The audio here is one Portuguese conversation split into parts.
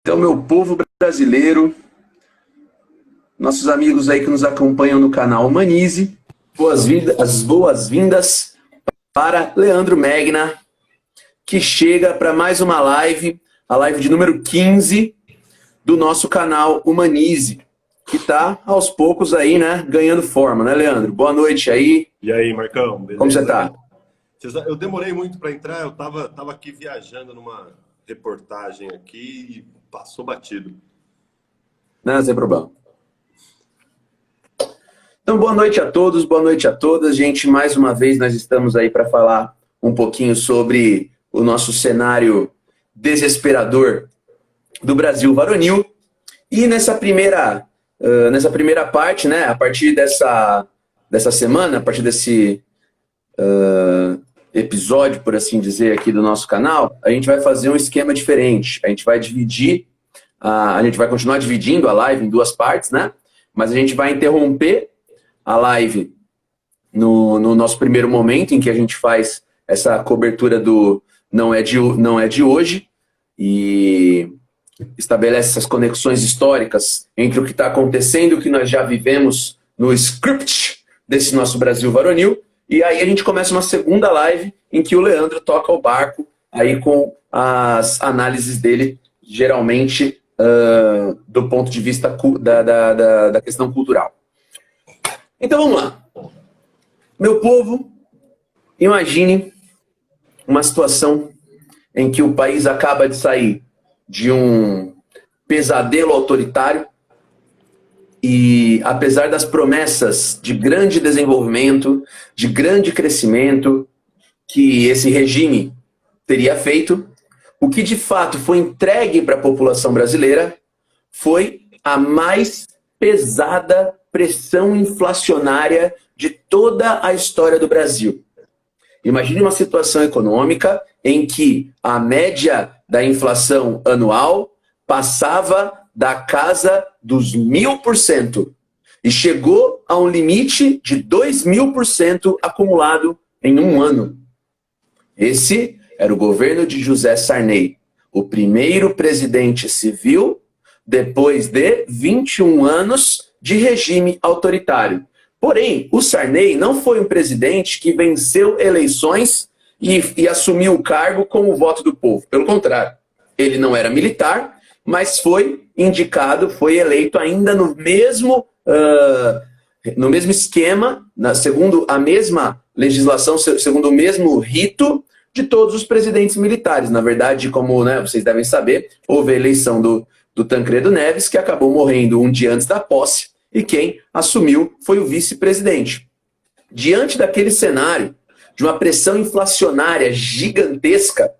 Então, meu povo brasileiro, nossos amigos aí que nos acompanham no canal Humanize, as boas-vindas para Leandro Megna, que chega para mais uma live, a live de número 15 do nosso canal Humanize, que está aos poucos aí, né, ganhando forma, né, Leandro? Boa noite aí. E aí, Marcão, beleza? Como você está? Eu demorei muito para entrar, eu tava aqui viajando numa reportagem aqui e passou batido. Não, sem problema. Então, boa noite a todos, boa noite a todas. Gente, mais uma vez nós estamos aí para falar um pouquinho sobre o nosso cenário desesperador do Brasil varonil. E nessa primeira parte, né, a partir dessa semana, a partir desse episódio, por assim dizer, aqui do nosso canal, a gente vai fazer um esquema diferente. A gente vai dividir, a gente vai continuar dividindo a live em duas partes, né? Mas a gente vai interromper a live no nosso primeiro momento, em que a gente faz essa cobertura do Não é de Hoje, e estabelece essas conexões históricas entre o que está acontecendo e o que nós já vivemos no script desse nosso Brasil varonil. E aí a gente começa uma segunda live em que o Leandro toca o barco aí com as análises dele, geralmente do ponto de vista da questão cultural. Então vamos lá. Meu povo, imagine uma situação em que o país acaba de sair de um pesadelo autoritário e, apesar das promessas de grande desenvolvimento, de grande crescimento que esse regime teria feito, o que de fato foi entregue para a população brasileira foi a mais pesada pressão inflacionária de toda a história do Brasil. Imagine uma situação econômica em que a média da inflação anual passava da casa dos 1000% e chegou a um limite de 2000% acumulado em um ano. Esse era o governo de José Sarney, o primeiro presidente civil depois de 21 anos de regime autoritário. Porém, o Sarney não foi um presidente que venceu eleições e assumiu o cargo com o voto do povo. Pelo contrário, ele não era militar, mas foi indicado, foi eleito ainda no mesmo esquema, segundo a mesma legislação, segundo o mesmo rito de todos os presidentes militares. Na verdade, como, né, vocês devem saber, houve a eleição do Tancredo Neves, que acabou morrendo um dia antes da posse, e quem assumiu foi o vice-presidente. Diante daquele cenário, de uma pressão inflacionária gigantesca,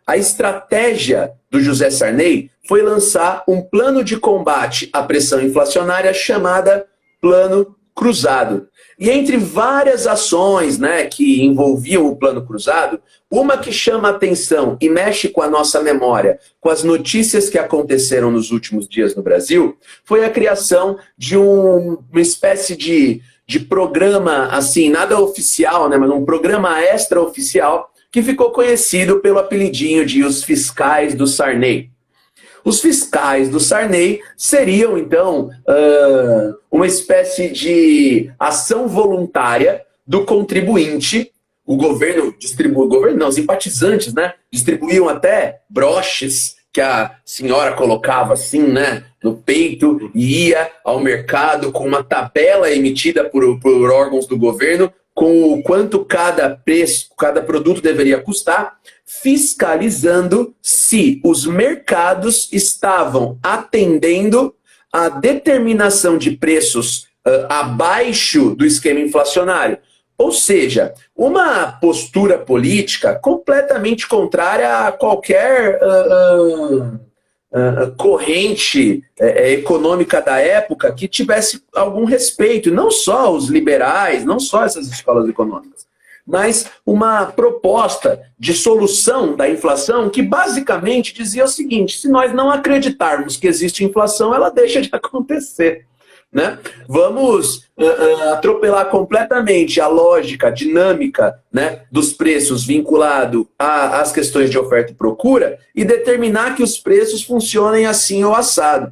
a estratégia do José Sarney foi lançar um plano de combate à pressão inflacionária chamada Plano Cruzado. E entre várias ações, né, que envolviam o Plano Cruzado, uma que chama a atenção e mexe com a nossa memória, com as notícias que aconteceram nos últimos dias no Brasil, foi a criação de uma espécie de programa, assim, nada oficial, né, mas um programa extraoficial que ficou conhecido pelo apelidinho de os fiscais do Sarney. Os fiscais do Sarney seriam, então, uma espécie de ação voluntária do contribuinte. O governo os simpatizantes, né, distribuíam até broches que a senhora colocava assim, né, no peito e ia ao mercado com uma tabela emitida por órgãos do governo com o quanto cada produto deveria custar, fiscalizando se os mercados estavam atendendo à determinação de preços abaixo do esquema inflacionário. Ou seja, uma postura política completamente contrária a qualquer corrente econômica da época que tivesse algum respeito, não só os liberais, não só essas escolas econômicas, mas uma proposta de solução da inflação que basicamente dizia o seguinte: se nós não acreditarmos que existe inflação, ela deixa de acontecer. né? Vamos atropelar completamente a lógica, a dinâmica, né, dos preços vinculado às questões de oferta e procura e determinar que os preços funcionem assim ou assado.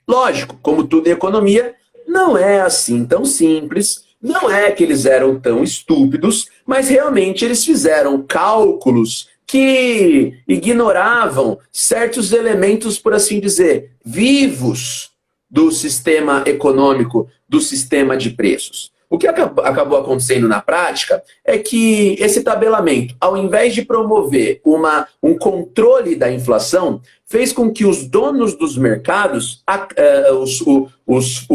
Lógico, como tudo em economia, não é assim tão simples, não é que eles eram tão estúpidos, mas realmente eles fizeram cálculos que ignoravam certos elementos, por assim dizer, vivos do sistema econômico, do sistema de preços. O que acabou acontecendo na prática é que esse tabelamento, ao invés de promover um controle da inflação, fez com que os donos dos mercados, os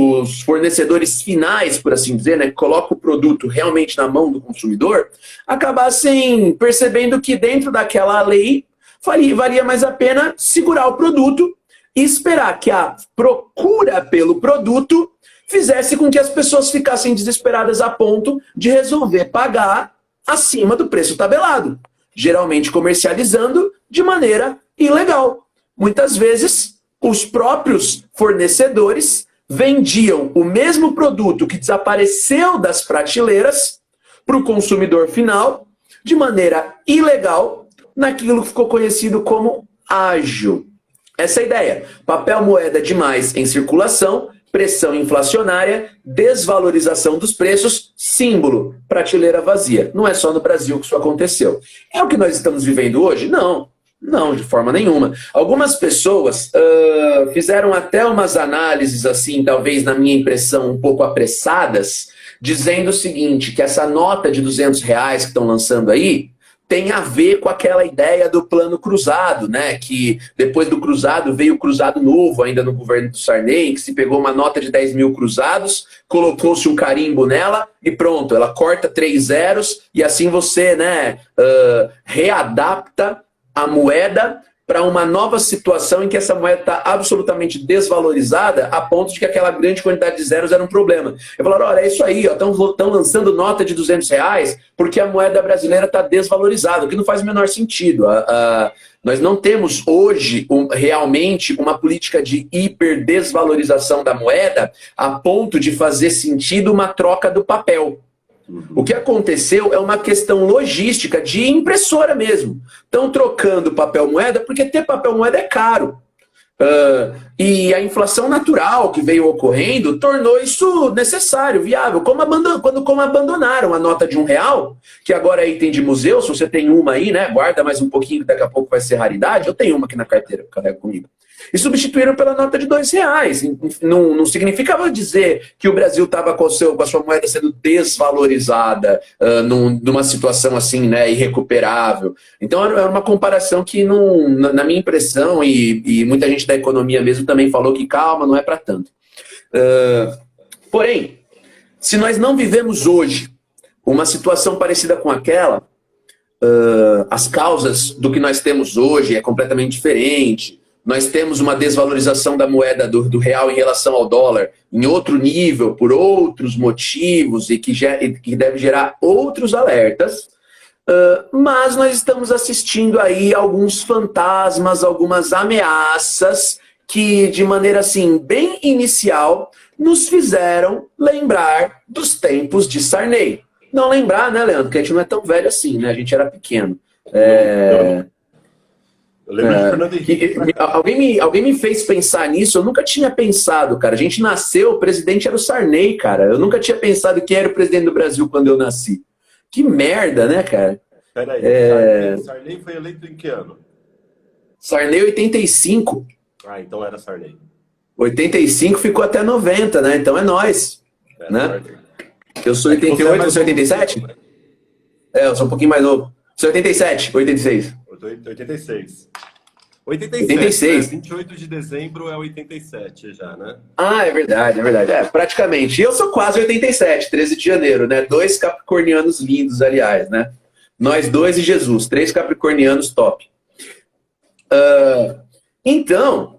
fornecedores finais, por assim dizer, né, que colocam o produto realmente na mão do consumidor, acabassem percebendo que dentro daquela lei valia mais a pena segurar o produto e esperar que a procura pelo produto fizesse com que as pessoas ficassem desesperadas a ponto de resolver pagar acima do preço tabelado, geralmente comercializando de maneira ilegal. Muitas vezes, os próprios fornecedores vendiam o mesmo produto que desapareceu das prateleiras para o consumidor final de maneira ilegal naquilo que ficou conhecido como ágio. Essa é a ideia. Papel moeda demais em circulação, pressão inflacionária, desvalorização dos preços, símbolo, prateleira vazia. Não é só no Brasil que isso aconteceu. É o que nós estamos vivendo hoje? Não. Não, de forma nenhuma. Algumas pessoas fizeram até umas análises, assim, talvez na minha impressão, um pouco apressadas, dizendo o seguinte, que essa nota de R$200 que estão lançando aí, tem a ver com aquela ideia do plano cruzado, né? Que depois do cruzado veio o cruzado novo, ainda no governo do Sarney, que se pegou uma nota de 10 mil cruzados, colocou-se um carimbo nela e pronto, ela corta 3 zeros e assim você, né, readapta a moeda para uma nova situação em que essa moeda está absolutamente desvalorizada a ponto de que aquela grande quantidade de zeros era um problema. Eu falaram, olha, é isso aí, estão lançando nota de R$200 porque a moeda brasileira está desvalorizada, o que não faz o menor sentido. Nós não temos hoje realmente uma política de hiperdesvalorização da moeda a ponto de fazer sentido uma troca do papel. O que aconteceu é uma questão logística de impressora mesmo. Estão trocando papel moeda porque ter papel moeda é caro. E a inflação natural que veio ocorrendo tornou isso necessário, viável. Como abandonaram a nota de R$1, que agora é item de museu, se você tem uma aí, né, guarda mais um pouquinho que daqui a pouco vai ser raridade. Eu tenho uma aqui na carteira que eu carrego comigo. E substituíram pela nota de R$2. Não significava dizer que o Brasil estava com a sua moeda sendo desvalorizada numa situação assim, né, irrecuperável. Então era uma comparação que, na minha impressão, e muita gente da economia mesmo também falou que calma, não é para tanto. Porém, se nós não vivemos hoje uma situação parecida com aquela, as causas do que nós temos hoje é completamente diferente. Nós temos uma desvalorização da moeda do real em relação ao dólar em outro nível, por outros motivos, e que deve gerar outros alertas. Mas nós estamos assistindo aí alguns fantasmas, algumas ameaças que, de maneira assim, bem inicial, nos fizeram lembrar dos tempos de Sarney. Não lembrar, né, Leandro? Porque a gente não é tão velho assim, né? A gente era pequeno. Eu lembro de Fernando Henrique. Alguém me fez pensar nisso, eu nunca tinha pensado, cara. A gente nasceu, o presidente era o Sarney, cara. Eu nunca tinha pensado quem era o presidente do Brasil quando eu nasci. Que merda, né, cara? Peraí, Sarney foi eleito em que ano? Sarney 85. Ah, então era Sarney. 85 ficou até 90, né? Então é nós. Né? Eu sou 88, você é 87? Eu sou um pouquinho mais novo. Sou 87, 86. 86. 86. Né? 28 de dezembro é 87 já, né? Ah, é verdade, é verdade. Praticamente. E eu sou quase 87, 13 de janeiro, né? 2 capricornianos lindos, aliás, né? Nós dois e Jesus, 3 capricornianos top. Então,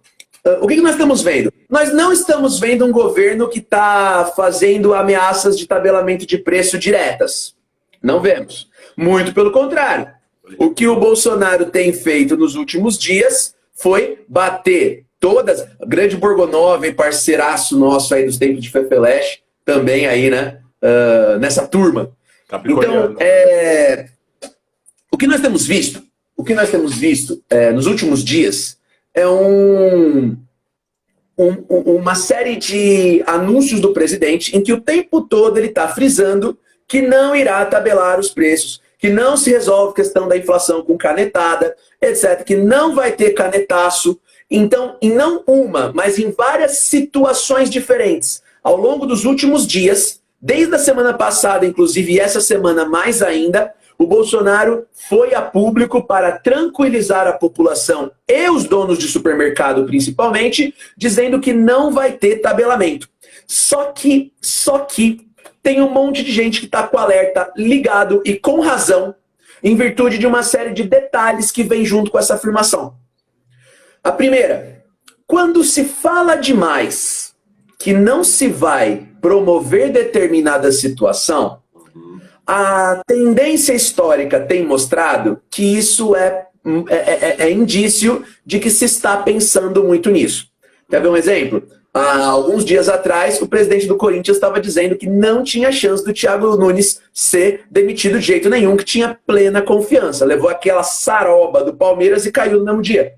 o que nós estamos vendo? Nós não estamos vendo um governo que está fazendo ameaças de tabelamento de preço diretas. Não vemos. Muito pelo contrário. O que o Bolsonaro tem feito nos últimos dias foi bater todas, grande Borgonov, parceiraço nosso aí dos tempos de Fefeleche, também aí, né? Nessa turma. Então, o que nós temos visto nos últimos dias é uma série de anúncios do presidente em que o tempo todo ele está frisando que não irá tabelar os preços, que não se resolve a questão da inflação com canetada, etc., que não vai ter canetaço. Então, em não uma, mas em várias situações diferentes, ao longo dos últimos dias, desde a semana passada, inclusive, e essa semana mais ainda, o Bolsonaro foi a público para tranquilizar a população e os donos de supermercado, principalmente, dizendo que não vai ter tabelamento. Só que tem um monte de gente que está com o alerta ligado e com razão, em virtude de uma série de detalhes que vem junto com essa afirmação. A primeira, quando se fala demais que não se vai promover determinada situação, a tendência histórica tem mostrado que isso é indício de que se está pensando muito nisso. Quer ver um exemplo? Há alguns dias atrás, o presidente do Corinthians estava dizendo que não tinha chance do Thiago Nunes ser demitido de jeito nenhum, que tinha plena confiança. Levou aquela saroba do Palmeiras e caiu no mesmo dia.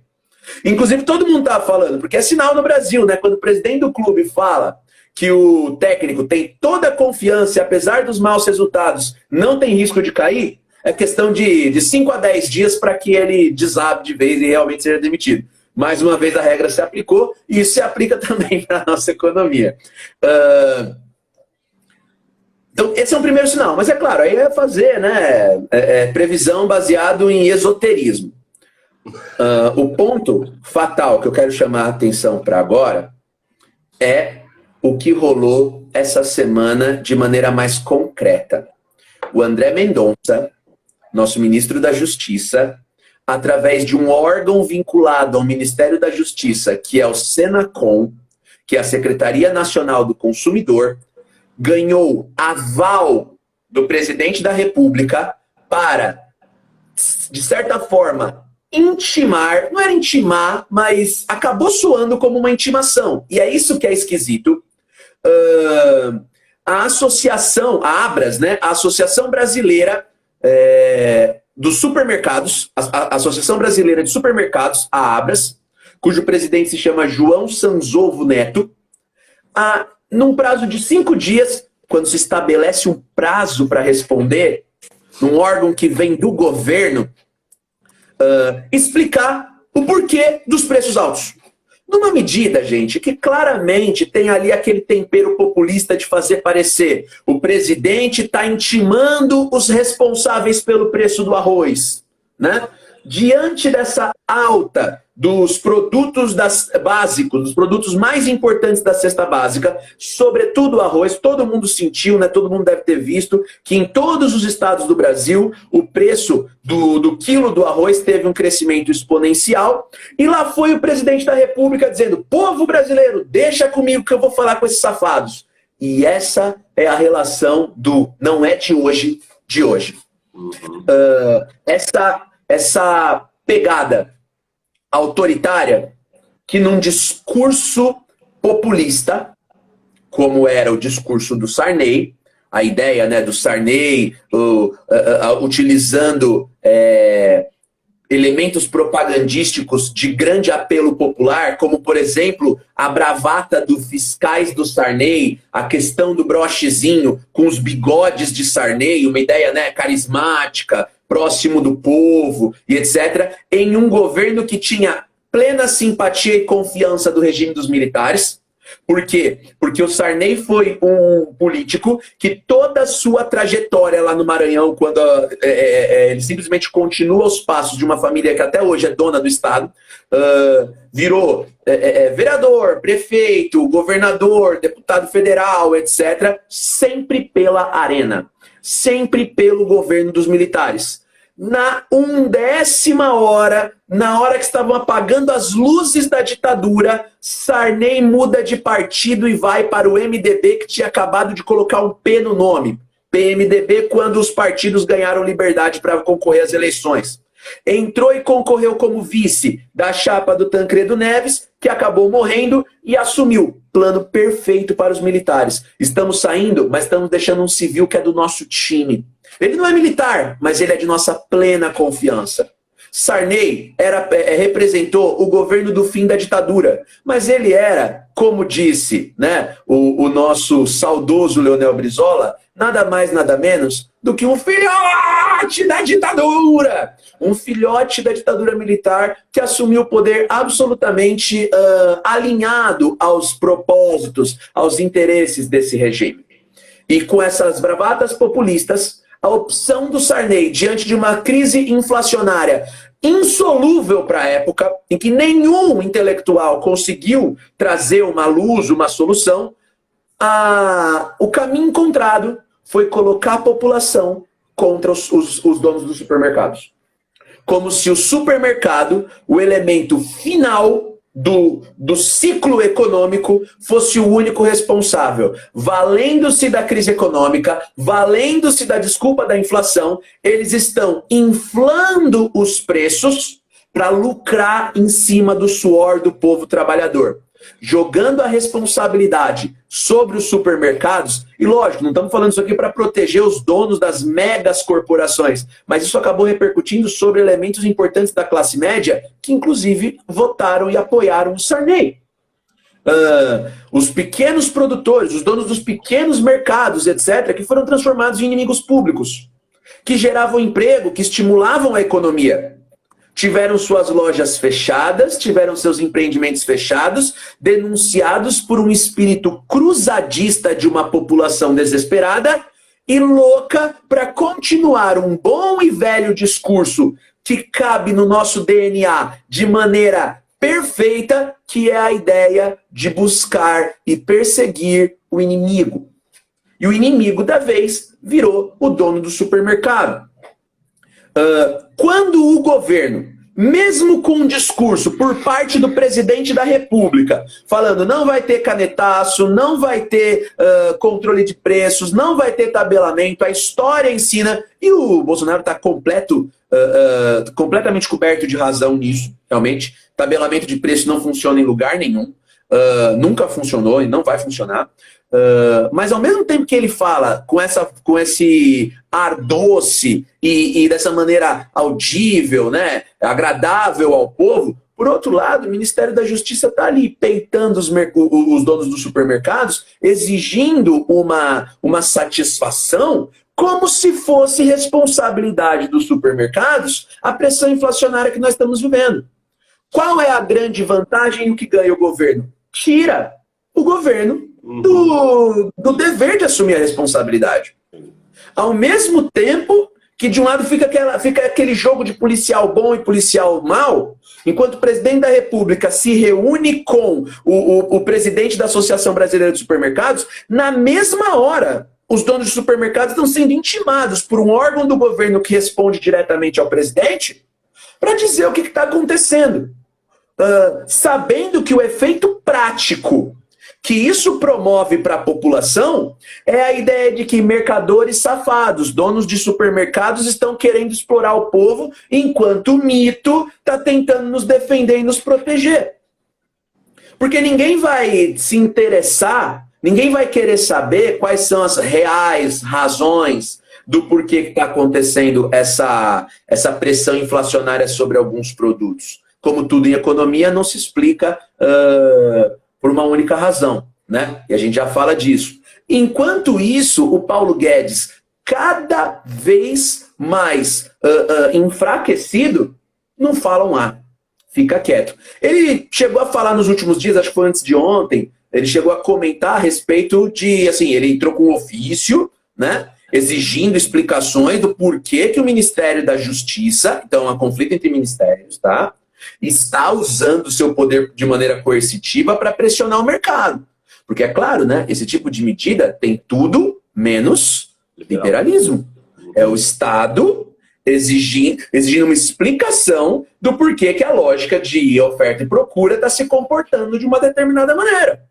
Inclusive, todo mundo estava falando, porque é sinal no Brasil, né? Quando o presidente do clube fala que o técnico tem toda a confiança e, apesar dos maus resultados, não tem risco de cair, é questão de 5 a 10 dias para que ele desabe de vez e realmente seja demitido. Mais uma vez a regra se aplicou e isso se aplica também para a nossa economia. Então, esse é um primeiro sinal. Mas é claro, aí é fazer, né, previsão baseado em esoterismo. O ponto fatal que eu quero chamar a atenção para agora é o que rolou essa semana de maneira mais concreta. O André Mendonça, nosso ministro da Justiça, através de um órgão vinculado ao Ministério da Justiça, que é o Senacom, que é a Secretaria Nacional do Consumidor, ganhou aval do presidente da República para, de certa forma, intimar, não era intimar, mas acabou soando como uma intimação. E é isso que é esquisito. A associação, a ABRAS, né, a Associação Brasileira dos Supermercados, a Associação Brasileira de Supermercados, a ABRAS, cujo presidente se chama João Sanzovo Neto, num prazo de 5 dias, quando se estabelece um prazo para responder, num órgão que vem do governo, explicar o porquê dos preços altos. Numa medida, gente, que claramente tem ali aquele tempero populista de fazer parecer o presidente está intimando os responsáveis pelo preço do arroz, né? Diante dessa alta dos produtos básicos, dos produtos mais importantes da cesta básica, sobretudo o arroz, todo mundo sentiu, né? Todo mundo deve ter visto que em todos os estados do Brasil o preço do quilo do arroz teve um crescimento exponencial. E lá foi o presidente da República dizendo: povo brasileiro, deixa comigo que eu vou falar com esses safados. E essa é a relação do não é de hoje, de hoje. Essa pegada autoritária que num discurso populista, como era o discurso do Sarney, a ideia, né, do Sarney utilizando elementos propagandísticos de grande apelo popular, como, por exemplo, a bravata dos fiscais do Sarney, a questão do brochezinho com os bigodes de Sarney, uma ideia, né, carismática, próximo do povo e etc., em um governo que tinha plena simpatia e confiança do regime dos militares. Por quê? Porque o Sarney foi um político que toda a sua trajetória lá no Maranhão, quando ele simplesmente continua os passos de uma família que até hoje é dona do Estado, virou vereador, prefeito, governador, deputado federal, etc., sempre pela arena, sempre pelo governo dos militares. Na 1ª hora, na hora que estavam apagando as luzes da ditadura, Sarney muda de partido e vai para o MDB, que tinha acabado de colocar um P no nome. PMDB, quando os partidos ganharam liberdade para concorrer às eleições. Entrou e concorreu como vice da chapa do Tancredo Neves que acabou morrendo e assumiu. Plano perfeito para os militares. Estamos saindo, mas estamos deixando um civil que é do nosso time. Ele não é militar, mas ele é de nossa plena confiança. Sarney representou o governo do fim da ditadura, mas ele era, como disse, né, o nosso saudoso Leonel Brizola, nada mais, nada menos do que um filhote da ditadura. Um filhote da ditadura militar que assumiu o poder absolutamente alinhado aos propósitos, aos interesses desse regime. E com essas bravatas populistas, a opção do Sarney diante de uma crise inflacionária insolúvel para a época, em que nenhum intelectual conseguiu trazer uma luz, uma solução, o caminho encontrado foi colocar a população contra os donos dos supermercados. Como se o supermercado, o elemento final do ciclo econômico, fosse o único responsável. Valendo-se da crise econômica, valendo-se da desculpa da inflação, eles estão inflando os preços para lucrar em cima do suor do povo trabalhador. Jogando a responsabilidade sobre os supermercados, e lógico, não estamos falando isso aqui para proteger os donos das megas corporações, mas isso acabou repercutindo sobre elementos importantes da classe média, que inclusive votaram e apoiaram o Sarney. Os pequenos produtores, os donos dos pequenos mercados, etc., que foram transformados em inimigos públicos, que geravam emprego, que estimulavam a economia. Tiveram suas lojas fechadas, tiveram seus empreendimentos fechados, denunciados por um espírito cruzadista de uma população desesperada e louca para continuar um bom e velho discurso que cabe no nosso DNA de maneira perfeita, que é a ideia de buscar e perseguir o inimigo. E o inimigo da vez virou o dono do supermercado. Quando o governo, mesmo com um discurso por parte do presidente da República, falando não vai ter canetaço, não vai ter controle de preços, não vai ter tabelamento, a história ensina, e o Bolsonaro está completamente coberto de razão nisso, realmente. Tabelamento de preço não funciona em lugar nenhum, nunca funcionou e não vai funcionar. Mas ao mesmo tempo que ele fala com esse ar doce e dessa maneira audível, né, agradável ao povo, por outro lado, o Ministério da Justiça está ali peitando os donos dos supermercados, exigindo uma satisfação como se fosse responsabilidade dos supermercados a pressão inflacionária que nós estamos vivendo. Qual é a grande vantagem e o que ganha o governo? Tira o governo do dever de assumir a responsabilidade. Ao mesmo tempo que de um lado fica aquele jogo de policial bom e policial mau, enquanto o presidente da República se reúne com o presidente da Associação Brasileira de Supermercados, na mesma hora, os donos de supermercados estão sendo intimados por um órgão do governo que responde diretamente ao presidente para dizer o que está acontecendo. Sabendo que o efeito prático que isso promove para a população é a ideia de que mercadores safados, donos de supermercados, estão querendo explorar o povo, enquanto o mito está tentando nos defender e nos proteger. Porque ninguém vai se interessar, ninguém vai querer saber quais são as reais razões do porquê que está acontecendo essa pressão inflacionária sobre alguns produtos. Como tudo em economia, não se explica por uma única razão, né? E a gente já fala disso. Enquanto isso, o Paulo Guedes, cada vez mais enfraquecido, não fala um A. Fica quieto. Ele chegou a falar nos últimos dias, acho que foi antes de ontem, ele chegou a comentar a respeito de, assim, ele entrou com um ofício, né? Exigindo explicações do porquê que o Ministério da Justiça, então há conflito entre ministérios, tá? Está usando o seu poder de maneira coercitiva para pressionar o mercado. Porque é claro, né? Esse tipo de medida tem tudo menos liberalismo. É o Estado exigindo uma explicação do porquê que a lógica de oferta e procura está se comportando de uma determinada maneira,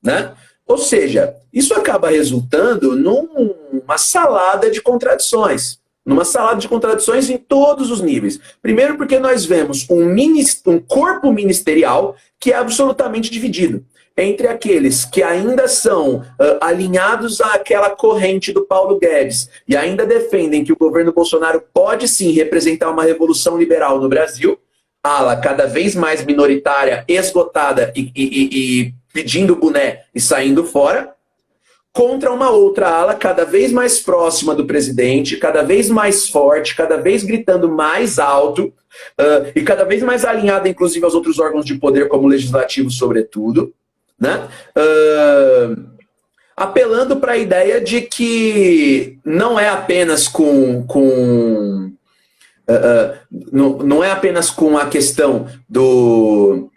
né? Ou seja, isso acaba resultando numa salada de contradições. numa salada de contradições em todos os níveis. Primeiro porque nós vemos um corpo ministerial que é absolutamente dividido entre aqueles que ainda são alinhados àquela corrente do Paulo Guedes e ainda defendem que o governo Bolsonaro pode sim representar uma revolução liberal no Brasil, ala cada vez mais minoritária, esgotada e pedindo boné e saindo fora, contra uma outra ala cada vez mais próxima do presidente, cada vez mais forte, cada vez gritando mais alto e cada vez mais alinhada, inclusive, aos outros órgãos de poder, como o legislativo, sobretudo, né? Apelando para a ideia de que não é apenas não é apenas com a questão do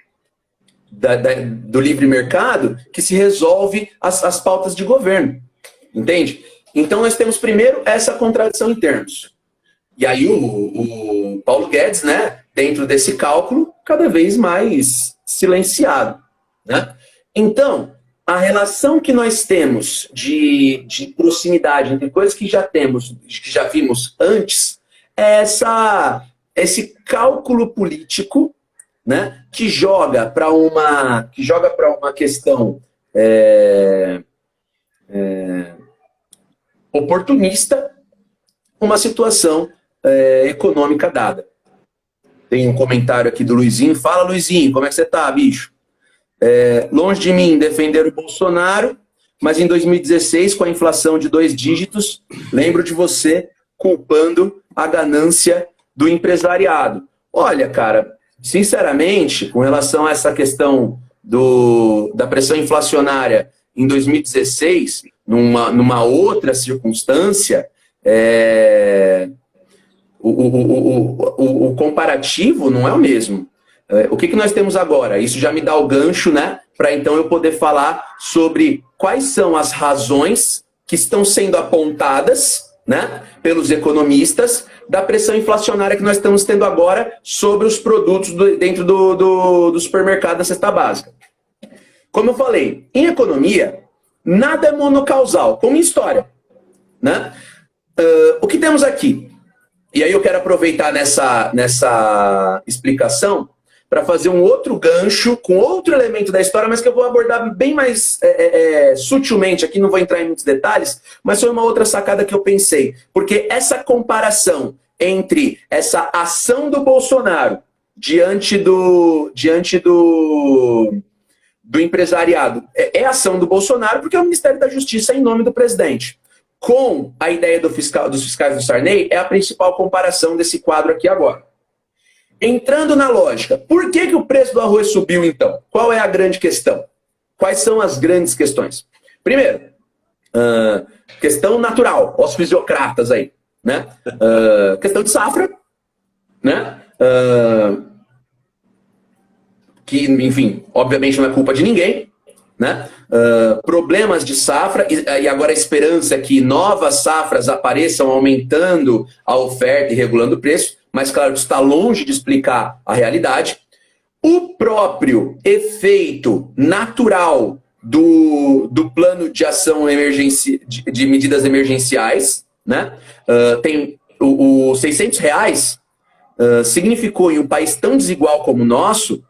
livre mercado que se resolve as pautas de governo, entende? Então nós temos primeiro essa contradição em termos. E aí o Paulo Guedes, né, dentro desse cálculo, cada vez mais silenciado, né? Então, a relação que nós temos de proximidade entre coisas que já temos, que já vimos antes, é esse cálculo político, né, que joga para uma questão oportunista, uma situação econômica dada. Tem um comentário aqui do Luizinho. Fala, Luizinho, como é que você tá, bicho? Longe de mim defender o Bolsonaro, mas em 2016, com a inflação de 2 dígitos, lembro de você culpando a ganância do empresariado. Olha, cara, sinceramente, com relação a essa questão da pressão inflacionária em 2016, numa outra circunstância, o comparativo não é o mesmo. O que nós temos agora? Isso já me dá o gancho, né, para então eu poder falar sobre quais são as razões que estão sendo apontadas, né, pelos economistas da pressão inflacionária que nós estamos tendo agora sobre os produtos dentro do supermercado da cesta básica. Como eu falei, em economia, nada é monocausal, como em história, né? O que temos aqui? E aí eu quero aproveitar nessa explicação para fazer um outro gancho com outro elemento da história, mas que eu vou abordar bem mais sutilmente aqui, não vou entrar em muitos detalhes, mas foi uma outra sacada que eu pensei. Porque essa comparação entre essa ação do Bolsonaro diante do empresariado é ação do Bolsonaro porque é o Ministério da Justiça em nome do presidente. Com a ideia dos fiscais do Sarney, é a principal comparação desse quadro aqui agora. Entrando na lógica, por que o preço do arroz subiu então? Qual é a grande questão? Quais são as grandes questões? Primeiro, questão natural, os fisiocratas aí, né? Questão de safra, né? Que, enfim, obviamente não é culpa de ninguém, né? Problemas de safra, e agora a esperança é que novas safras apareçam aumentando a oferta e regulando o preço, mas claro, está longe de explicar a realidade. O próprio efeito natural do plano de ação de medidas emergenciais, né? Tem o R$600 significou em um país tão desigual como o nosso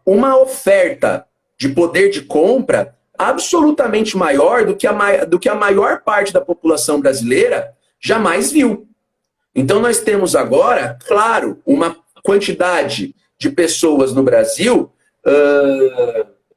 uma oferta de poder de compra absolutamente maior do que a maior parte da população brasileira jamais viu. Então nós temos agora, claro, uma quantidade de pessoas no Brasil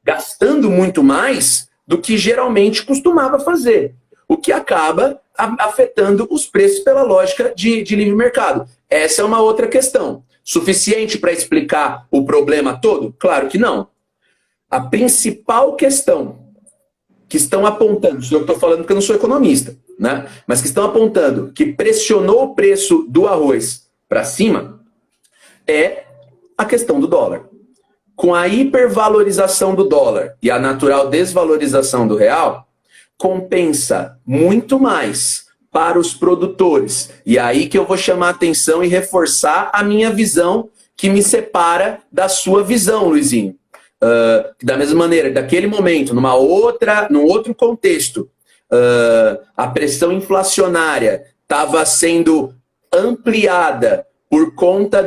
gastando muito mais do que geralmente costumava fazer, o que acaba afetando os preços pela lógica de livre mercado. Essa é uma outra questão. Suficiente para explicar o problema todo? Claro que não. A principal questão que estão apontando, eu estou falando porque eu não sou economista, né? Mas que estão apontando que pressionou o preço do arroz para cima é a questão do dólar. Com a hipervalorização do dólar e a natural desvalorização do real, compensa muito mais para os produtores. E aí que eu vou chamar a atenção e reforçar a minha visão que me separa da sua visão, Luizinho. Da mesma maneira, daquele momento, num outro contexto, a pressão inflacionária estava sendo ampliada por conta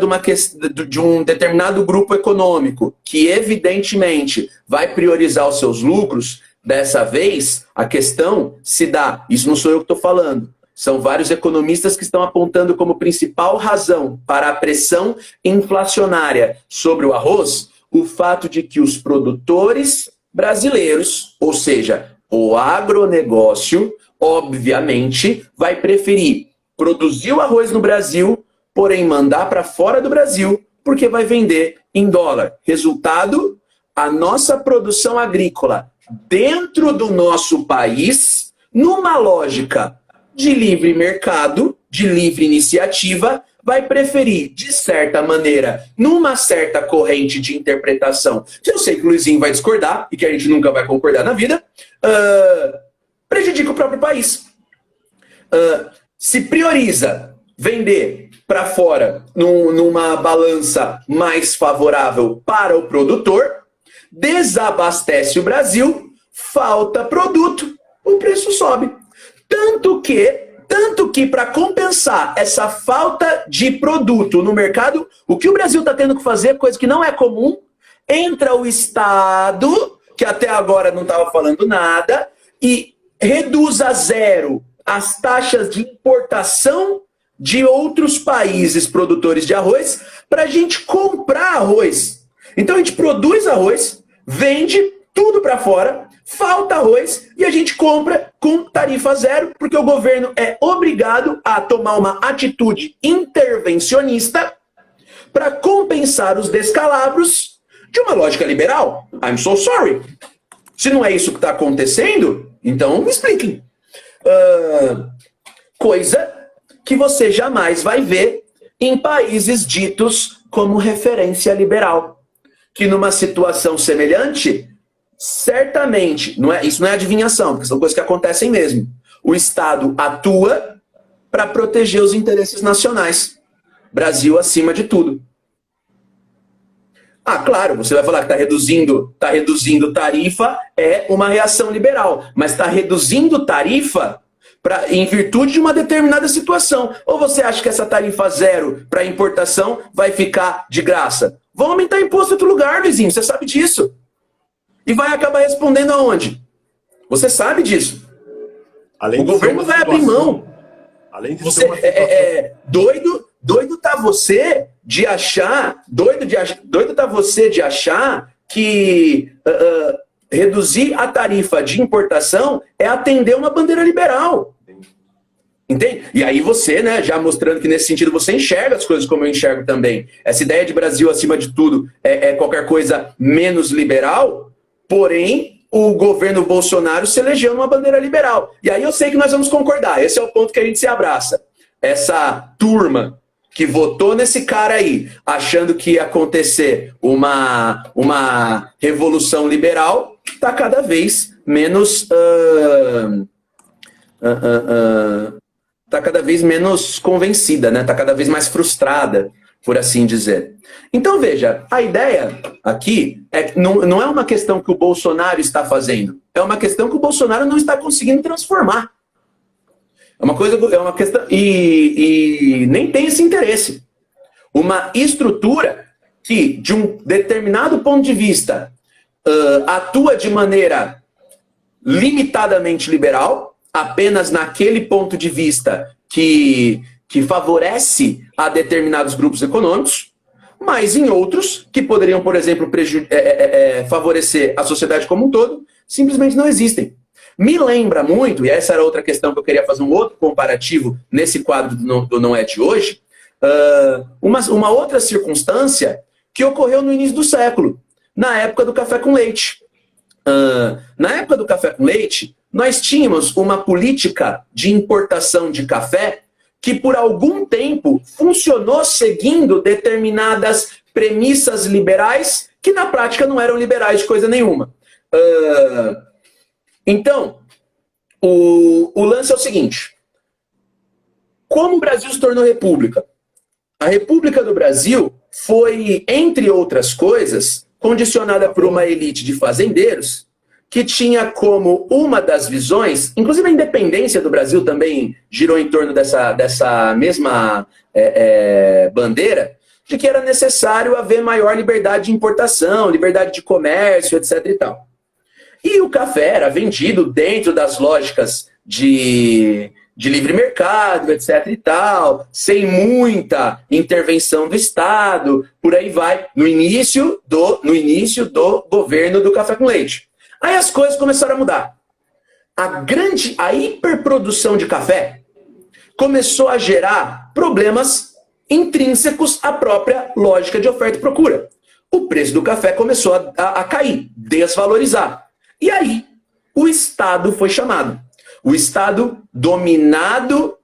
de um determinado grupo econômico que, evidentemente, vai priorizar os seus lucros, dessa vez, a questão se dá, isso não sou eu que estou falando, são vários economistas que estão apontando como principal razão para a pressão inflacionária sobre o arroz, o fato de que os produtores brasileiros, ou seja, o agronegócio, obviamente, vai preferir produzir o arroz no Brasil, porém mandar para fora do Brasil, porque vai vender em dólar. Resultado, a nossa produção agrícola dentro do nosso país, numa lógica de livre mercado, de livre iniciativa, vai preferir, de certa maneira, numa certa corrente de interpretação, que eu sei que o Luizinho vai discordar, e que a gente nunca vai concordar na vida, prejudica o próprio país. Se prioriza vender para fora numa balança mais favorável para o produtor, desabastece o Brasil, falta produto, o preço sobe. Tanto que para compensar essa falta de produto no mercado, o que o Brasil está tendo que fazer, coisa que não é comum, entra o Estado, que até agora não estava falando nada, e reduz a zero as taxas de importação de outros países produtores de arroz para a gente comprar arroz. Então a gente produz arroz, vende tudo para fora, falta arroz e a gente compra com tarifa zero, porque o governo é obrigado a tomar uma atitude intervencionista para compensar os descalabros de uma lógica liberal. I'm so sorry. Se não é isso que está acontecendo, então me expliquem. Coisa que você jamais vai ver em países ditos como referência liberal. Que numa situação semelhante, certamente, isso não é adivinhação, porque são coisas que acontecem mesmo. O Estado atua para proteger os interesses nacionais. Brasil acima de tudo. Claro, você vai falar que está reduzindo tarifa, é uma reação liberal, mas está reduzindo tarifa em virtude de uma determinada situação. Ou você acha que essa tarifa zero para importação vai ficar de graça? Vão aumentar imposto em outro lugar, Luizinho, você sabe disso. E vai acabar respondendo aonde? Você sabe disso. O governo vai abrir mão. Além de você doido tá você de achar, doido tá você de achar que reduzir a tarifa de importação é atender uma bandeira liberal. Entende? E aí você, né, já mostrando que nesse sentido você enxerga as coisas como eu enxergo também. Essa ideia de Brasil acima de tudo é qualquer coisa menos liberal, porém o governo Bolsonaro se elegeu numa bandeira liberal. E aí eu sei que nós vamos concordar, esse é o ponto que a gente se abraça. Essa turma que votou nesse cara aí, achando que ia acontecer uma revolução liberal, está cada vez menos... está cada vez menos convencida, né? Está cada vez mais frustrada, por assim dizer. Então, veja, a ideia aqui não é uma questão que o Bolsonaro está fazendo, é uma questão que o Bolsonaro não está conseguindo transformar. É uma questão... E nem tem esse interesse. Uma estrutura que, de um determinado ponto de vista, atua de maneira limitadamente liberal, apenas naquele ponto de vista que favorece a determinados grupos econômicos, mas em outros, que poderiam, por exemplo, favorecer a sociedade como um todo, simplesmente não existem. Me lembra muito, e essa era outra questão que eu queria fazer um outro comparativo nesse quadro do Não É de Hoje, uma outra circunstância que ocorreu no início do século, na época do café com leite. Na época do café com leite, nós tínhamos uma política de importação de café que por algum tempo funcionou seguindo determinadas premissas liberais que na prática não eram liberais de coisa nenhuma. Então, o lance é o seguinte: como o Brasil se tornou república? A República do Brasil foi, entre outras coisas, condicionada por uma elite de fazendeiros que tinha como uma das visões, inclusive a independência do Brasil também girou em torno dessa mesma bandeira, de que era necessário haver maior liberdade de importação, liberdade de comércio, etc. e tal. E o café era vendido dentro das lógicas de livre mercado, etc. e tal, sem muita intervenção do Estado, por aí vai, no início do governo do café com leite. Aí as coisas começaram a mudar. A hiperprodução de café começou a gerar problemas intrínsecos à própria lógica de oferta e procura. O preço do café começou a cair, desvalorizar. E aí, o Estado foi chamado. O Estado dominado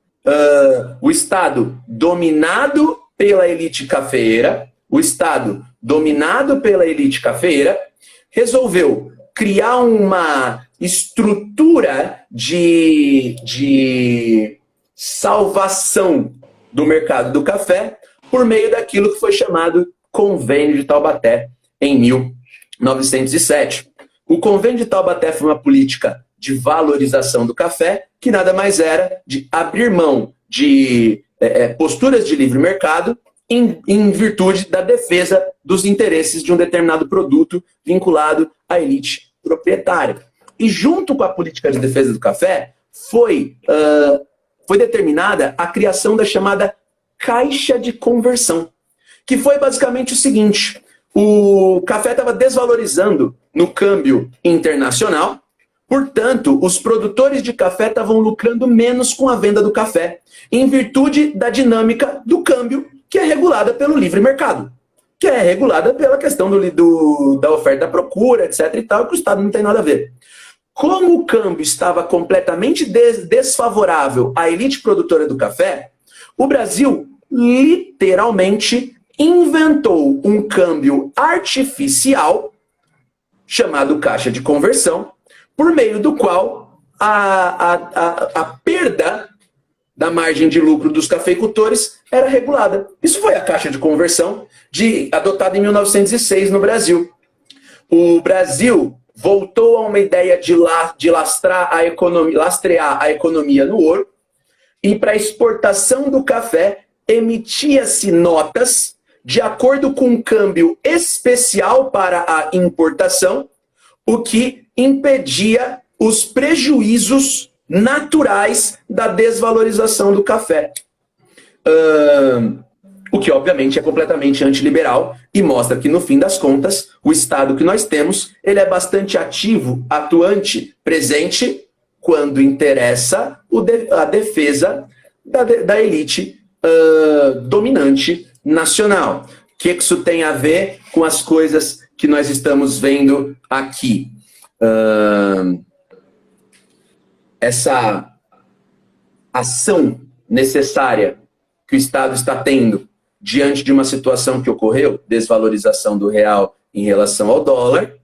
pela elite cafeeira, resolveu criar uma estrutura de salvação do mercado do café por meio daquilo que foi chamado Convênio de Taubaté em 1907. O Convênio de Taubaté foi uma política de valorização do café, que nada mais era de abrir mão de posturas de livre mercado em virtude da defesa dos interesses de um determinado produto vinculado à elite proprietária. E junto com a política de defesa do café, foi determinada a criação da chamada Caixa de Conversão, que foi basicamente o seguinte: o café estava desvalorizando no câmbio internacional, portanto, os produtores de café estavam lucrando menos com a venda do café, em virtude da dinâmica do câmbio, que é regulada pelo livre mercado, que é regulada pela questão da oferta e da procura, etc. e tal, que o Estado não tem nada a ver. Como o câmbio estava completamente desfavorável à elite produtora do café, o Brasil literalmente inventou um câmbio artificial chamado caixa de conversão, por meio do qual a perda da margem de lucro dos cafeicultores era regulada. Isso foi a caixa de conversão adotada em 1906 no Brasil. O Brasil voltou a uma ideia de lastrear a economia no ouro, e para a exportação do café emitia-se notas de acordo com um câmbio especial para a importação, o que impedia os prejuízos naturais da desvalorização do café. O que, obviamente, é completamente antiliberal e mostra que, no fim das contas, o Estado que nós temos, ele é bastante ativo, atuante, presente, quando interessa a defesa da elite dominante nacional. O que isso tem a ver com as coisas que nós estamos vendo aqui? Essa ação necessária que o Estado está tendo diante de uma situação que ocorreu, desvalorização do real em relação ao dólar,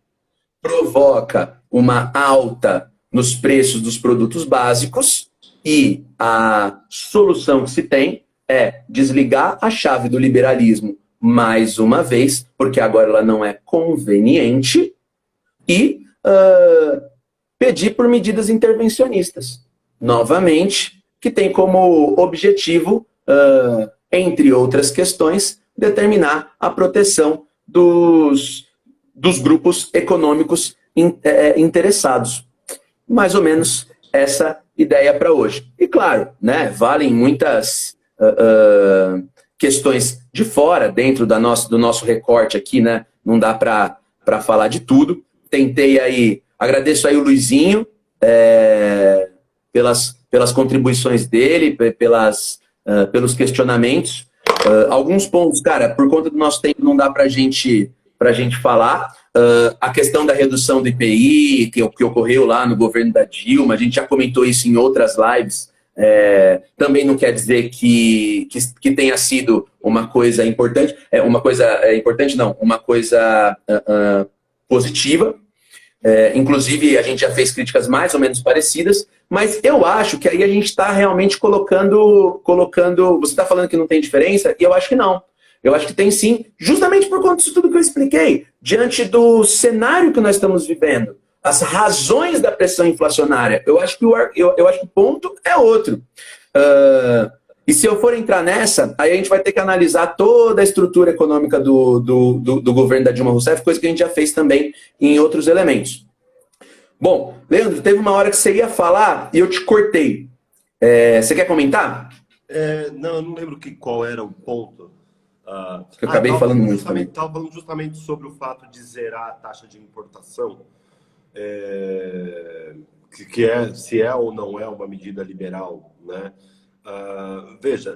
provoca uma alta nos preços dos produtos básicos, e a solução que se tem é desligar a chave do liberalismo mais uma vez, porque agora ela não é conveniente, e pedir por medidas intervencionistas, novamente, que tem como objetivo, entre outras questões, determinar a proteção dos grupos econômicos interessados. Mais ou menos essa ideia para hoje. E claro, né, valem muitas questões de fora, dentro do nosso recorte aqui, né? Não dá para falar de tudo. Tentei aí, agradeço aí o Luizinho pelas contribuições dele, pelos questionamentos. Alguns pontos, cara, por conta do nosso tempo não dá pra gente falar. A questão da redução do IPI, que ocorreu lá no governo da Dilma, a gente já comentou isso em outras lives. Também não quer dizer que tenha sido uma coisa importante, uma coisa positiva. Inclusive, a gente já fez críticas mais ou menos parecidas, mas eu acho que aí a gente está realmente colocando... Você está falando que não tem diferença, e eu acho que não. Eu acho que tem sim, justamente por conta disso tudo que eu expliquei, diante do cenário que nós estamos vivendo. as razões da pressão inflacionária. Eu acho que eu acho que o ponto é outro. E se eu for entrar nessa, aí a gente vai ter que analisar toda a estrutura econômica do governo da Dilma Rousseff, coisa que a gente já fez também em outros elementos. Bom, Leandro, teve uma hora que você ia falar e eu te cortei. Você quer comentar? Não, eu não lembro qual era o ponto. Eu acabei falando muito também. Estava falando justamente sobre o fato de zerar a taxa de importação, se é ou não é uma medida liberal, né? Veja,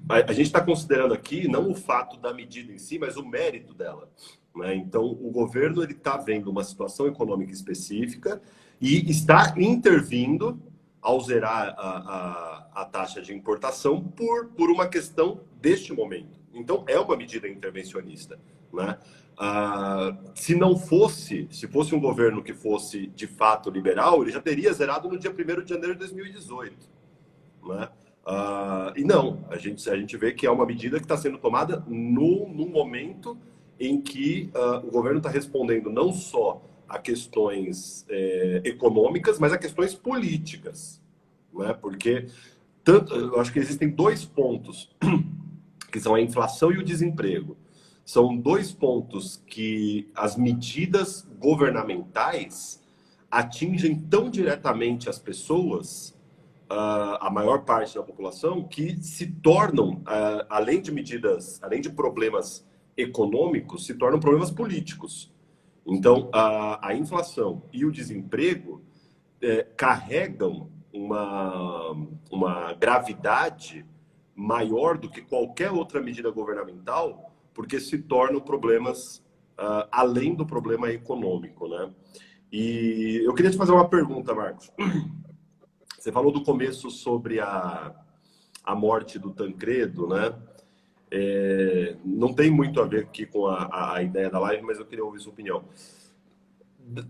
a gente está considerando aqui não o fato da medida em si, mas o mérito dela, né? Então, o governo está vendo uma situação econômica específica e está intervindo ao zerar a taxa de importação por uma questão deste momento. Então, é uma medida intervencionista, né? Se fosse um governo que fosse de fato liberal, ele já teria zerado no dia 1º de janeiro de 2018, né? E não, a gente vê que é uma medida que está sendo tomada num momento em que o governo está respondendo não só a questões econômicas, mas a questões políticas, né? Porque eu acho que existem dois pontos, que são a inflação e o desemprego. São dois pontos que as medidas governamentais atingem tão diretamente as pessoas, a maior parte da população, que se tornam, além de problemas econômicos, se tornam problemas políticos. Então, a inflação e o desemprego carregam uma gravidade maior do que qualquer outra medida governamental, porque se tornam problemas além do problema econômico, né? E eu queria te fazer uma pergunta, Marcos. Você falou do começo sobre a morte do Tancredo, né? Não tem muito a ver aqui com a ideia da live, mas eu queria ouvir sua opinião.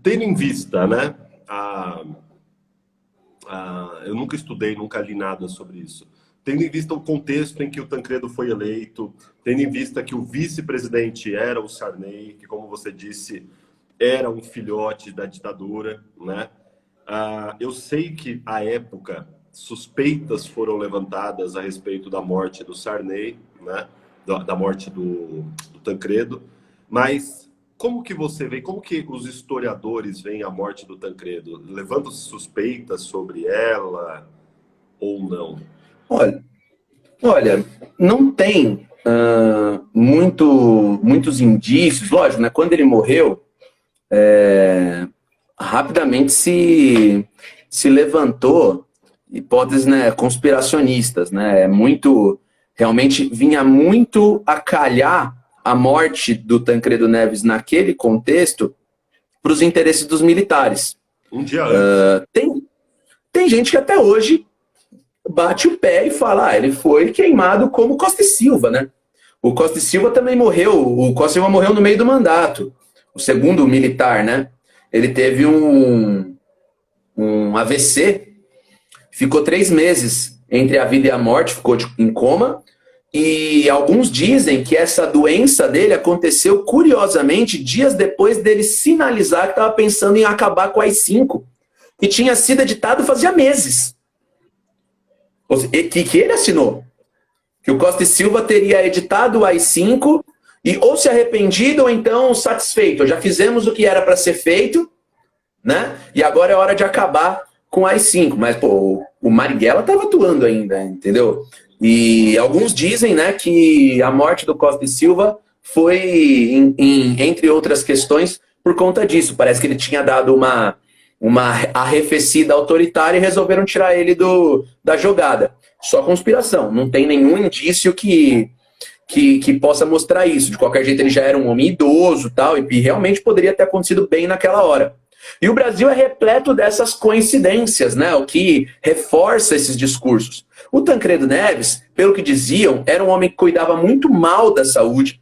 Tendo em vista, né? Eu nunca estudei, nunca li nada sobre isso. Tendo em vista o contexto em que o Tancredo foi eleito, tendo em vista que o vice-presidente era o Sarney, que, como você disse, era um filhote da ditadura, né? Eu sei que, à época, suspeitas foram levantadas a respeito da morte do Sarney, né? Da morte do Tancredo, mas como que você vê, como que os historiadores veem a morte do Tancredo? Levantam-se suspeitas sobre ela ou não? Olha, não tem muitos indícios, lógico, né? Quando ele morreu, rapidamente se levantou hipóteses, né, conspiracionistas, né? Realmente vinha muito a calhar a morte do Tancredo Neves naquele contexto para os interesses dos militares. Um dia antes. Tem gente que até hoje bate o pé e fala, ele foi queimado como Costa e Silva, né? O Costa e Silva também morreu, o Costa e Silva morreu no meio do mandato, o segundo militar, né? Ele teve um AVC, ficou 3 meses entre a vida e a morte, ficou em coma, e alguns dizem que essa doença dele aconteceu, curiosamente, dias depois dele sinalizar que estava pensando em acabar com a AI-5, que tinha sido editado fazia meses. Que ele assinou. Que o Costa e Silva teria editado o AI-5 e ou se arrependido ou então satisfeito. Já fizemos o que era para ser feito, né? E agora é hora de acabar com o AI-5. Mas, pô, o Marighella estava atuando ainda, entendeu? E alguns dizem, né, que a morte do Costa e Silva foi, entre outras questões, por conta disso. Parece que ele tinha dado uma arrefecida autoritária e resolveram tirar ele da jogada. Só conspiração. Não tem nenhum indício que possa mostrar isso. De qualquer jeito, ele já era um homem idoso tal, e realmente poderia ter acontecido bem naquela hora. E o Brasil é repleto dessas coincidências, né? O que reforça esses discursos. O Tancredo Neves, pelo que diziam, era um homem que cuidava muito mal da saúde,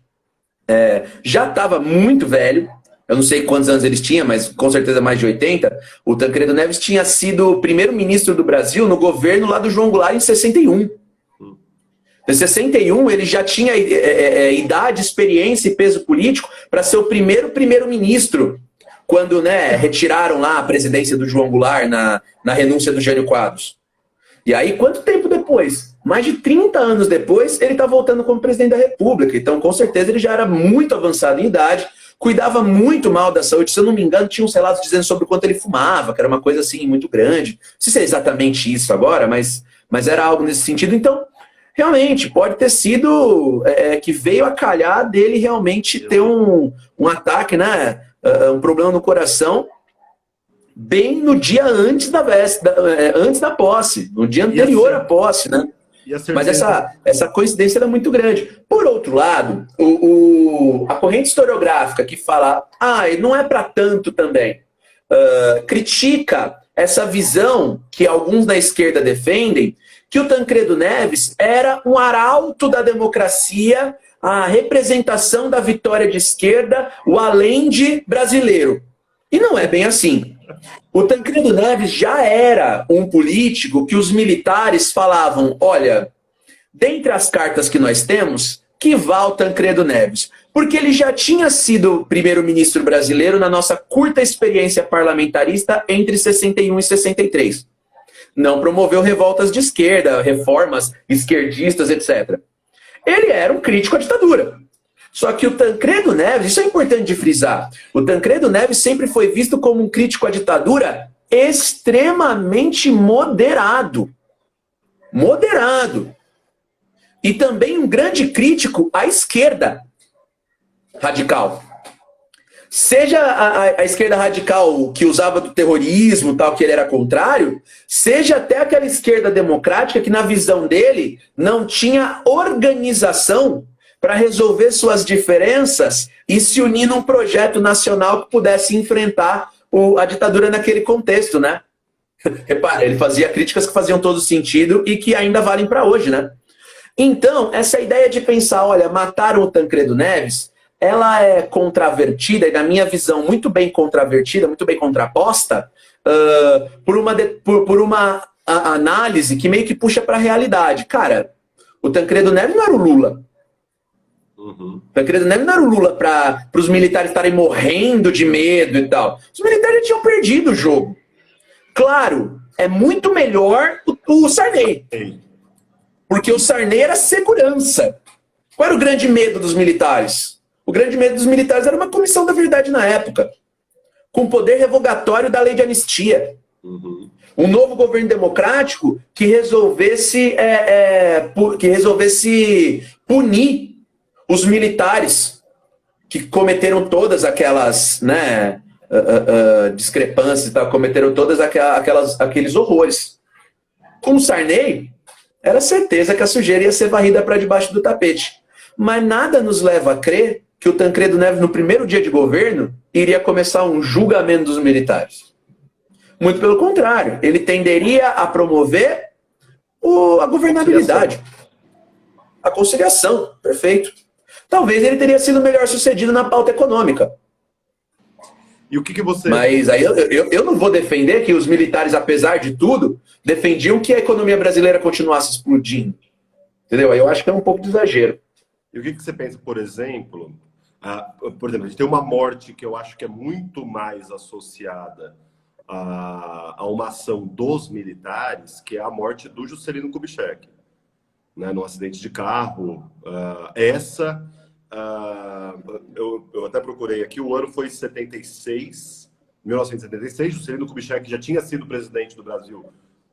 já estava muito velho, eu não sei quantos anos eles tinham, mas com certeza mais de 80. O Tancredo Neves tinha sido primeiro-ministro do Brasil no governo lá do João Goulart em 61. Em 61, ele já tinha idade, experiência e peso político para ser o primeiro-ministro quando, né, retiraram lá a presidência do João Goulart na renúncia do Jânio Quadros. E aí, quanto tempo depois? Mais de 30 anos depois, ele está voltando como presidente da República. Então, com certeza, ele já era muito avançado em idade, cuidava muito mal da saúde. Se eu não me engano, tinha uns relatos dizendo sobre o quanto ele fumava, que era uma coisa assim muito grande. Não sei se é exatamente isso agora, mas era algo nesse sentido. Então, realmente, pode ter sido que veio a calhar dele realmente ter um ataque, né? Um problema no coração, bem no dia antes antes da posse, no dia anterior à posse, né? Mas essa coincidência era muito grande. Por outro lado, a corrente historiográfica que fala, não é para tanto também, critica essa visão que alguns da esquerda defendem, que o Tancredo Neves era um arauto da democracia, a representação da vitória de esquerda, o além-de brasileiro. E não é bem assim. O Tancredo Neves já era um político que os militares falavam, olha, dentre as cartas que nós temos, que vá o Tancredo Neves. Porque ele já tinha sido primeiro-ministro brasileiro na nossa curta experiência parlamentarista entre 61 e 63. Não promoveu revoltas de esquerda, reformas esquerdistas, etc. Ele era um crítico à ditadura. Só que o Tancredo Neves, isso é importante de frisar, o Tancredo Neves sempre foi visto como um crítico à ditadura extremamente moderado. Moderado. E também um grande crítico à esquerda radical. Seja a esquerda radical que usava do terrorismo, tal, que ele era contrário, seja até aquela esquerda democrática que, na visão dele, não tinha organização para resolver suas diferenças e se unir num projeto nacional que pudesse enfrentar a ditadura naquele contexto, né? Repara, ele fazia críticas que faziam todo sentido e que ainda valem para hoje, né? Então, essa ideia de pensar, olha, mataram o Tancredo Neves, ela é contravertida, e na minha visão, muito bem contravertida, muito bem contraposta, por uma análise que meio que puxa para a realidade. Cara, o Tancredo Neves não era o Lula. O Tancredo Neves não era o Lula para os militares estarem morrendo de medo e tal. Os militares tinham perdido o jogo. Claro, é muito melhor o Sarney. Porque o Sarney era segurança. Qual era o grande medo dos militares? O grande medo dos militares era uma comissão da verdade na época, com poder revogatório da lei de anistia. Um novo governo democrático que resolvesse punir os militares que cometeram todas aquelas, né, discrepâncias e tal, cometeram todas aqueles horrores. Com o Sarney, era certeza que a sujeira ia ser varrida para debaixo do tapete. Mas nada nos leva a crer que o Tancredo Neves, no primeiro dia de governo, iria começar um julgamento dos militares. Muito pelo contrário, ele tenderia a promover a governabilidade. A conciliação, perfeito. Talvez ele teria sido melhor sucedido na pauta econômica. E o que você... Mas aí eu não vou defender que os militares, apesar de tudo, defendiam que a economia brasileira continuasse explodindo. Entendeu? Aí eu acho que é um pouco de exagero. E o que você pensa, por exemplo, a gente tem uma morte que eu acho que é muito mais associada a uma ação dos militares, que é a morte do Juscelino Kubitschek, né, num acidente de carro. Eu até procurei aqui, o ano foi 1976, Juscelino Kubitschek já tinha sido presidente do Brasil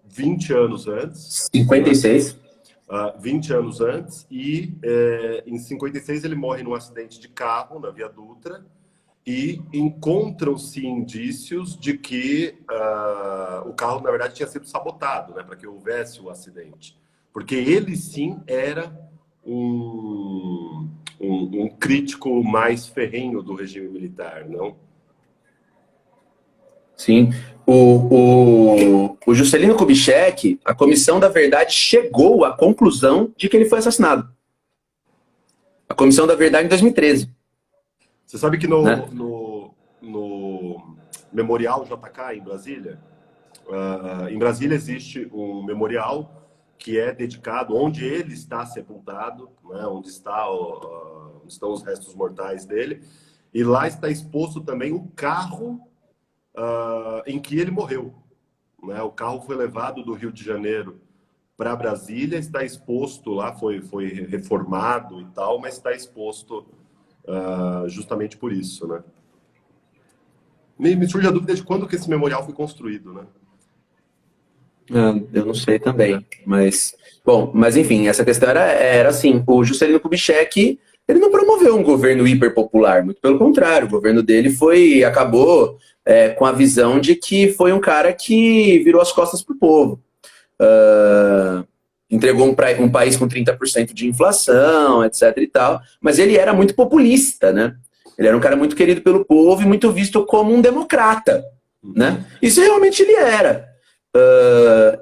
20 anos antes. 56. 20 anos antes, e em 56 ele morre num acidente de carro na Via Dutra, e encontram-se indícios de que o carro, na verdade, tinha sido sabotado, né, para que houvesse o acidente. Porque ele, sim, era um crítico mais ferrenho do regime militar, não? Sim. O Juscelino Kubitschek, a Comissão da Verdade chegou à conclusão de que ele foi assassinado. A Comissão da Verdade em 2013. Você sabe que no Memorial JK, em Brasília existe um memorial que é dedicado, onde ele está sepultado, né, onde estão os restos mortais dele, e lá está exposto também o carro em que ele morreu. Né? O carro foi levado do Rio de Janeiro para Brasília, está exposto lá, foi reformado e tal, mas está exposto justamente por isso, né? Me surge a dúvida de quando que esse memorial foi construído, né? Eu não sei também, mas... Bom, mas enfim, essa questão era assim, o Juscelino Kubitschek, ele não promoveu um governo hiperpopular, muito pelo contrário, o governo dele acabou com a visão de que foi um cara que virou as costas pro povo. Entregou um país com 30% de inflação, etc e tal, mas ele era muito populista, né? Ele era um cara muito querido pelo povo e muito visto como um democrata, né? Isso realmente ele era.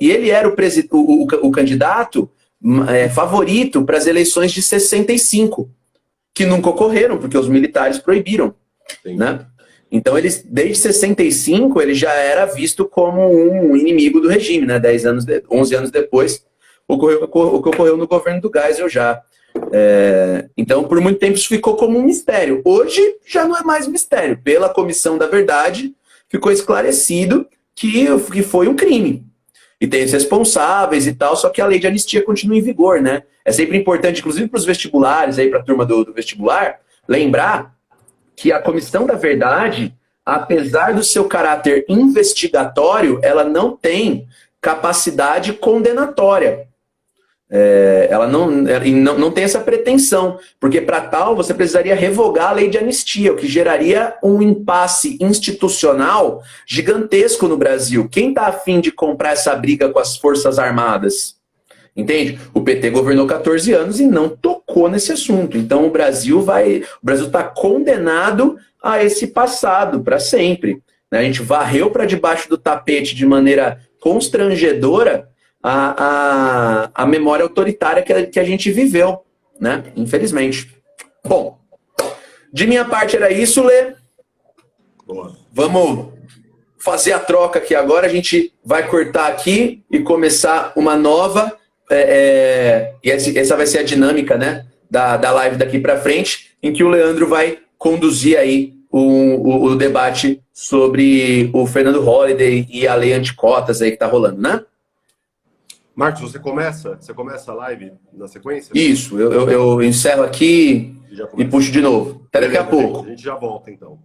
E ele era o candidato favorito para as eleições de 65, que nunca ocorreram, porque os militares proibiram, né? Então, desde 65, ele já era visto como um inimigo do regime, né? 11 anos depois, ocorreu o que ocorreu no governo do Geisel já. Então, por muito tempo, isso ficou como um mistério. Hoje, já não é mais um mistério. Pela Comissão da Verdade, ficou esclarecido que foi um crime. E tem os responsáveis e tal, só que a lei de anistia continua em vigor, né? É sempre importante, inclusive para os vestibulares, para a turma do vestibular, lembrar que a Comissão da Verdade, apesar do seu caráter investigatório, ela não tem capacidade condenatória. Ela não tem essa pretensão, porque para tal você precisaria revogar a lei de anistia, o que geraria um impasse institucional gigantesco no Brasil. Quem está afim de comprar essa briga com as Forças Armadas? Entende? O PT governou 14 anos e não tocou nesse assunto. Então o Brasil está condenado a esse passado para sempre. A gente varreu para debaixo do tapete de maneira constrangedora a memória autoritária que a gente viveu, né? Infelizmente. Bom, de minha parte era isso, Lê. Boa. Vamos fazer a troca aqui agora. A gente vai cortar aqui e começar uma nova. E essa vai ser a dinâmica, né, da live daqui para frente, em que o Leandro vai conduzir aí o debate sobre o Fernando Holliday e a lei anticotas aí que tá rolando, né? Marcos, você começa a live na sequência? Isso, eu encerro aqui e puxo de novo. Até daqui a pouco. A gente já volta, então.